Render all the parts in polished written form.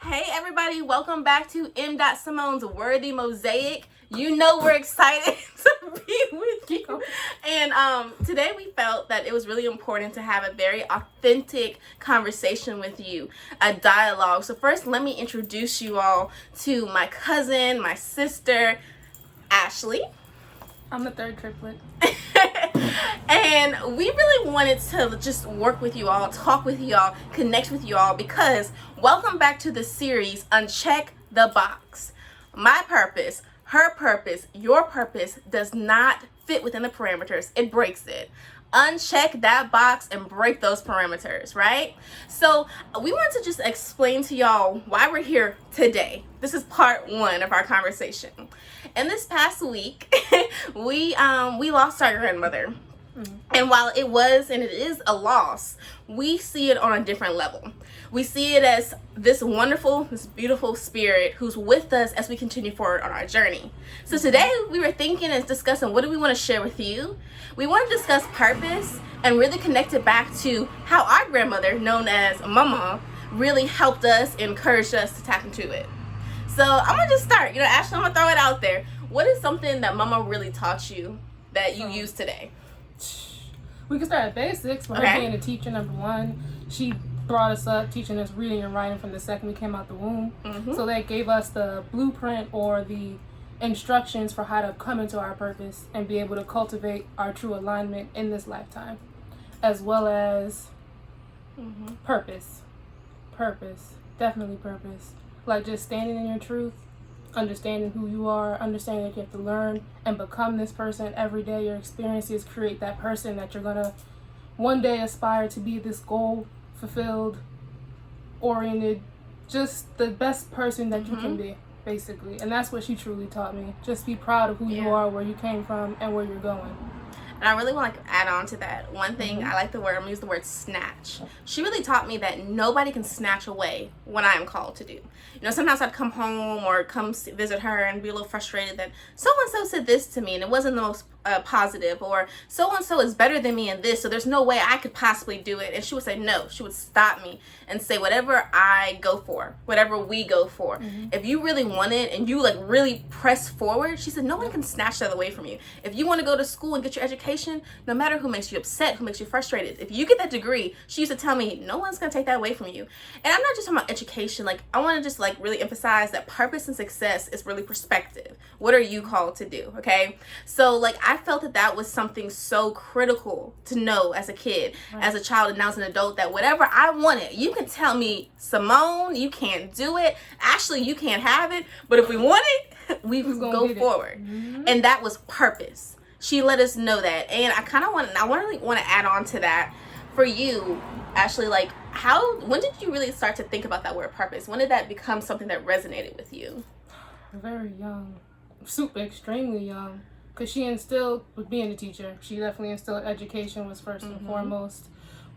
Hey everybody, welcome back to M. Simone's Worthy Mosaic. You know we're excited to be with you. And today we felt that it was really important to have a very authentic conversation with you, a dialogue. So first, let me introduce you all to my cousin, my sister, Ashley. I'm the third triplet. And we really wanted to just work with you all, talk with you all, connect with you all, because welcome back to the series, Uncheck the Box. My purpose, her purpose, your purpose does not fit within the parameters. It breaks it. Uncheck that box and break those parameters, right? So we want to just explain to y'all why we're here today. This is part one of our conversation. And this past week, we lost our grandmother. And while it was and it is a loss, we see it on a different level. We see it as this wonderful, this beautiful spirit who's with us as we continue forward on our journey. So today we were thinking and discussing, what do we want to share with you? We want to discuss purpose and really connect it back to how our grandmother, known as Mama, really helped us, encouraged us to tap into it. So I'm going to just start. Ashley, I'm going to throw it out there. What is something that Mama really taught you that you use today? We can start at basics. With her being a teacher, number one, she brought us up teaching us reading and writing from the second we came out the womb. So that gave us the blueprint or the instructions for how to come into our purpose and be able to cultivate our true alignment in this lifetime, as well as purpose, definitely purpose, like just standing in your truth, understanding who you are, understanding that you have to learn and become this person every day. Your experiences create that person that you're gonna one day aspire to be, this goal fulfilled, oriented, just the best person that you can be, basically. And that's what she truly taught me. Just be proud of who you are, where you came from, and where you're going. And I really want to add on to that. One thing, I like the word, I'm going to use the word snatch. She really taught me that nobody can snatch away what I am called to do. Sometimes I'd come home or come visit her and be a little frustrated that so-and-so said this to me and it wasn't the most positive, or so-and-so is better than me in this, so there's no way I could possibly do it. And she would say no. She would stop me and say, whatever I go for, whatever we go for, if you really want it and you really press forward, she said, no one can snatch that away from you. If you want to go to school and get your education, no matter who makes you upset, who makes you frustrated, if you get that degree, she used to tell me, no one's going to take that away from you. And I'm not just talking about education. I want to just really emphasize that purpose and success is really perspective. What are you called to do? Okay. So I felt that was something so critical to know as a kid, as a child, and now as an adult, that whatever I wanted, you can tell me, Simone, you can't do it. Ashley, you can't have it. But if we want it, we go forward. And that was purpose. She let us know that. And I really want to add on to that for you, Ashley, when did you really start to think about that word purpose? When did that become something that resonated with you? Very young. Super extremely young. Because she instilled, with being a teacher, she definitely instilled education was first and foremost.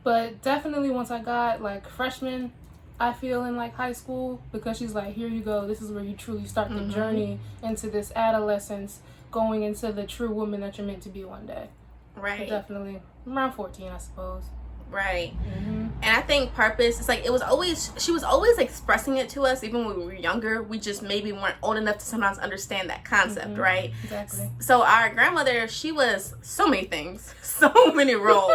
But definitely once I got freshman, I feel, in high school, because she's here you go, this is where you truly start the journey into this adolescence, going into the true woman that you're meant to be one day. Right. But definitely around 14, I suppose. Right. And I think purpose, it's she was always expressing it to us, even when we were younger. We just maybe weren't old enough to sometimes understand that concept, right? Exactly. So our grandmother, she was so many things, so many roles.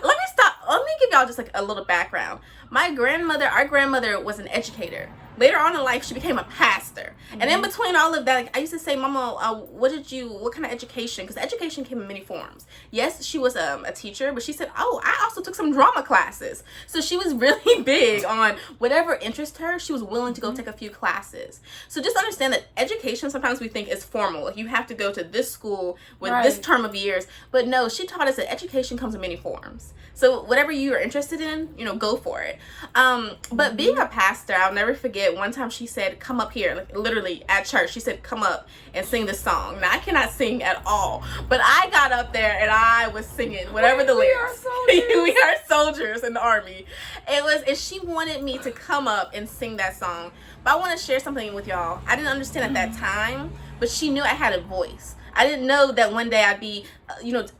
Let me give y'all just a little background. Our grandmother was an educator. Later on in life, she became a pastor. And in between all of that, I used to say, Mama, what kind of education? Because education came in many forms. Yes, she was a teacher, but she said, I also took some drama classes. So she was really big on whatever interests her, she was willing to go take a few classes. So just understand that education sometimes we think is formal. You have to go to this school with this term of years. But no, she taught us that education comes in many forms. So whatever you are interested in, go for it. But being a pastor, I'll never forget, one time she said, come up here, literally at church. She said, come up and sing this song. Now, I cannot sing at all, but I got up there and I was singing whatever the lyrics. We are soldiers in the army. And she wanted me to come up and sing that song. But I want to share something with y'all. I didn't understand at that time, but she knew I had a voice. I didn't know that one day I'd be,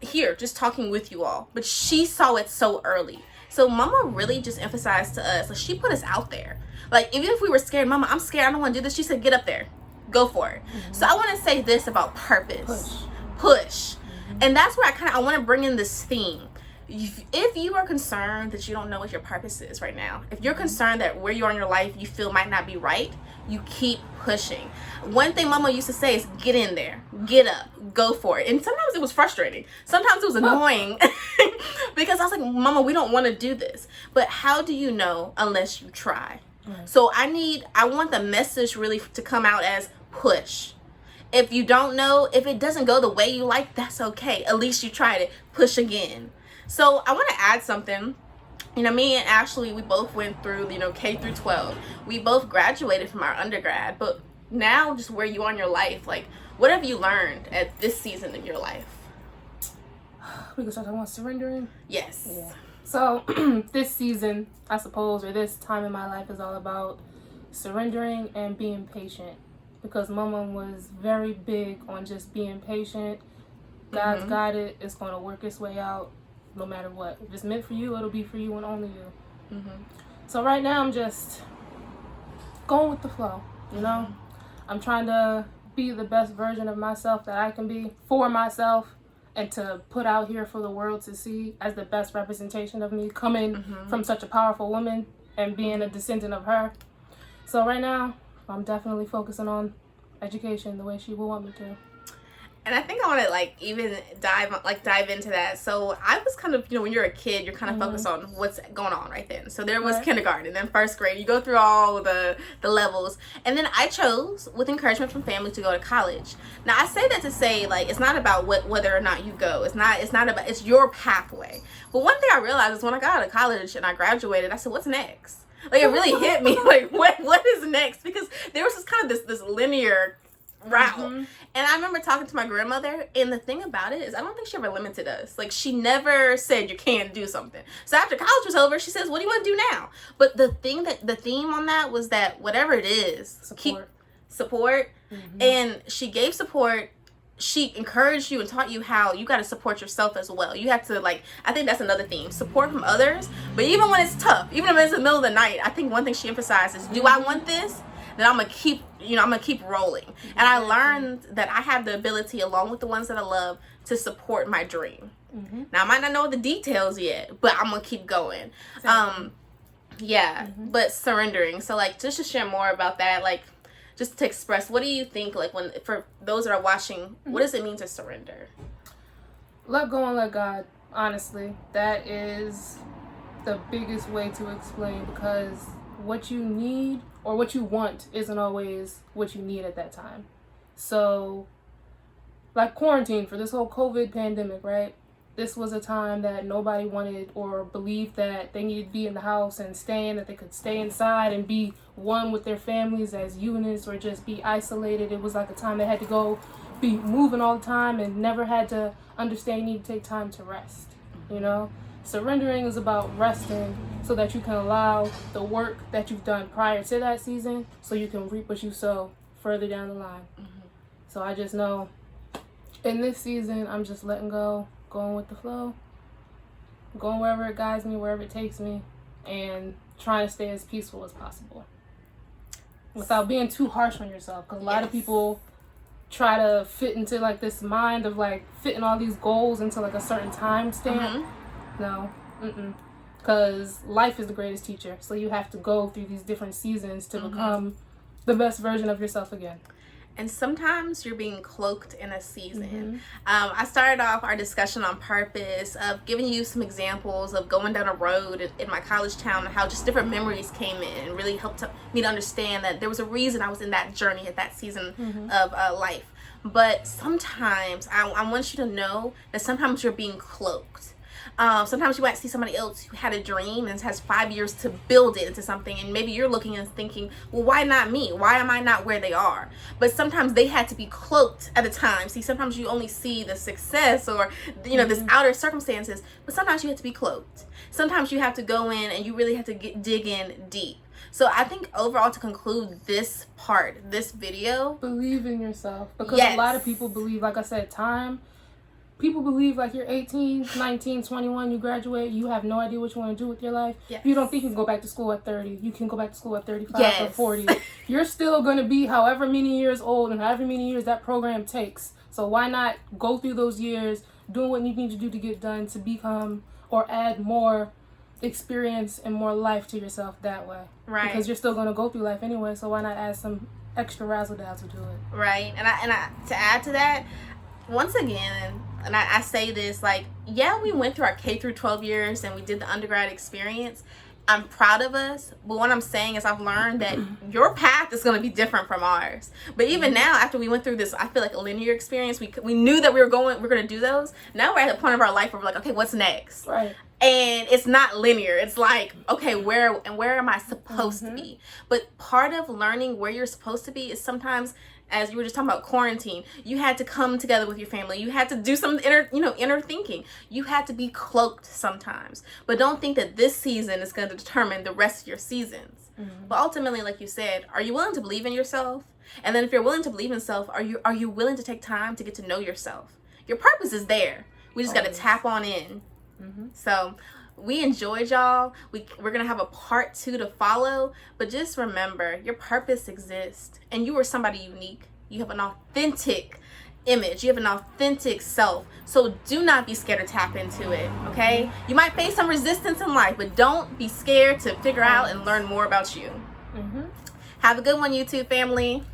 here just talking with you all. But she saw it so early. So mama really just emphasized to us, like, she put us out there. Like, even if we were scared, mama, I'm scared, I don't want to do this, she said, get up there, go for it. So I want to say this about purpose. Push. And that's where I want to bring in this theme. If you are concerned that you don't know what your purpose is right now, if you're concerned that where you are in your life you feel might not be right, you keep pushing. One thing mama used to say is, get in there, get up, go for it. And sometimes it was frustrating, sometimes it was annoying because I was like, mama, we don't want to do this. But how do you know unless you try? So I want the message really to come out as push. If you don't know, if it doesn't go the way you like, that's okay, at least you tried it. Push again. So I want to add something. You know, me and Ashley, we both went through, K through 12. We both graduated from our undergrad, but now just where you are in your life, like, what have you learned at this season of your life? We can start talking about surrendering? Yes. Yeah. So this season, I suppose, or this time in my life is all about surrendering and being patient. Because mama was very big on just being patient. God's got it. It's going to work its way out no matter what. If it's meant for you, it'll be for you and only you. So right now I'm just going with the flow, I'm trying to be the best version of myself that I can be for myself, and to put out here for the world to see as the best representation of me, coming from such a powerful woman and being a descendant of her. So right now I'm definitely focusing on education the way she will want me to. And I think I want to even dive into that. So I was kind of, when you're a kid, you're kind of focused on what's going on right then. So there was kindergarten, then first grade. You go through all the levels. And then I chose, with encouragement from family, to go to college. Now I say that to say, it's not about whether or not you go. It's not about, it's your pathway. But one thing I realized is when I got out of college and I graduated, I said, what's next? It really hit me. What is next? Because there was this linear route. And I remember talking to my grandmother, and the thing about it is I don't think she ever limited us. She never said you can't do something. So after college was over, she says, what do you want to do now? But the theme on that was that whatever it is, keep support. And she gave support. She encouraged you and taught you how you got to support yourself as well. You have to, I think that's another theme, support from others. But even when it's tough, even if it's in the middle of the night, I think one thing she emphasized is, do I want this? Then I'm gonna keep rolling. And I learned that I have the ability, along with the ones that I love, to support my dream. Now I might not know the details yet, but I'm gonna keep going. But surrendering. So just to share more about that, just to express, what do you think, when, for those that are watching, what does it mean to surrender? Let go and let God. Honestly, that is the biggest way to explain, because what you need or what you want isn't always what you need at that time. So, quarantine, for this whole COVID pandemic, right? This was a time that nobody wanted or believed that they needed to be in the house and that they could stay inside and be one with their families as units, or just be isolated. It was a time they had to go be moving all the time and never had to understand you need to take time to rest, Surrendering is about resting so that you can allow the work that you've done prior to that season, so you can reap what you sow further down the line. So I just know in this season, I'm just letting go, going with the flow, going wherever it guides me, wherever it takes me, and trying to stay as peaceful as possible without being too harsh on yourself. Because a lot of people try to fit into this mind of fitting all these goals into a certain time stamp. No, because life is the greatest teacher. So you have to go through these different seasons to become the best version of yourself again. And sometimes you're being cloaked in a season. I started off our discussion on purpose of giving you some examples of going down a road in my college town, and how just different memories came in and really helped me to understand that there was a reason I was in that journey at that season of life. But sometimes I want you to know that sometimes you're being cloaked. Sometimes you might see somebody else who had a dream and has 5 years to build it into something, and maybe you're looking and thinking, well, why not me? Why am I not where they are? But sometimes they had to be cloaked at a time. See, sometimes you only see the success or this outer circumstances, but sometimes you have to be cloaked. Sometimes you have to go in and you really have to dig in deep. So I think overall, to conclude this video, believe in yourself, because a lot of people believe, like I said, time. people believe like you're 18, 19, 21, you graduate, you have no idea what you want to do with your life. Yes. You don't think you can go back to school at 30. You can go back to school at 35 yes. or 40. You're still going to be however many years old and however many years that program takes. So why not go through those years, doing what you need to do to get done, to become or add more experience and more life to yourself that way. Right. Because you're still going to go through life anyway, so why not add some extra razzle dazzle to it? Right. And I to add to that, once again, and I say this, like, yeah, we went through our K through 12 years and we did the undergrad experience. I'm proud of us, but what I'm saying is I've learned that your path is going to be different from ours. But even now, after we went through this, I feel like a linear experience, we knew that we're going to do those. Now we're at the point of our life where we're like, okay, what's next? Right. And it's not linear. It's like, okay, where am I supposed to be? But part of learning where you're supposed to be is sometimes, as you were just talking about quarantine, you had to come together with your family. You had to do some inner thinking. You had to be cloaked sometimes. But don't think that this season is going to determine the rest of your seasons. But ultimately, like you said, are you willing to believe in yourself? And then if you're willing to believe in yourself, are you willing to take time to get to know yourself? Your purpose is there. We just got to tap on in. So we enjoyed y'all. We're gonna have a part 2 to follow, but just remember, your purpose exists and you are somebody unique. You have an authentic image, you have an authentic self, so do not be scared to tap into it. Okay, you might face some resistance in life, but don't be scared to figure out and learn more about you. Have a good one, YouTube family.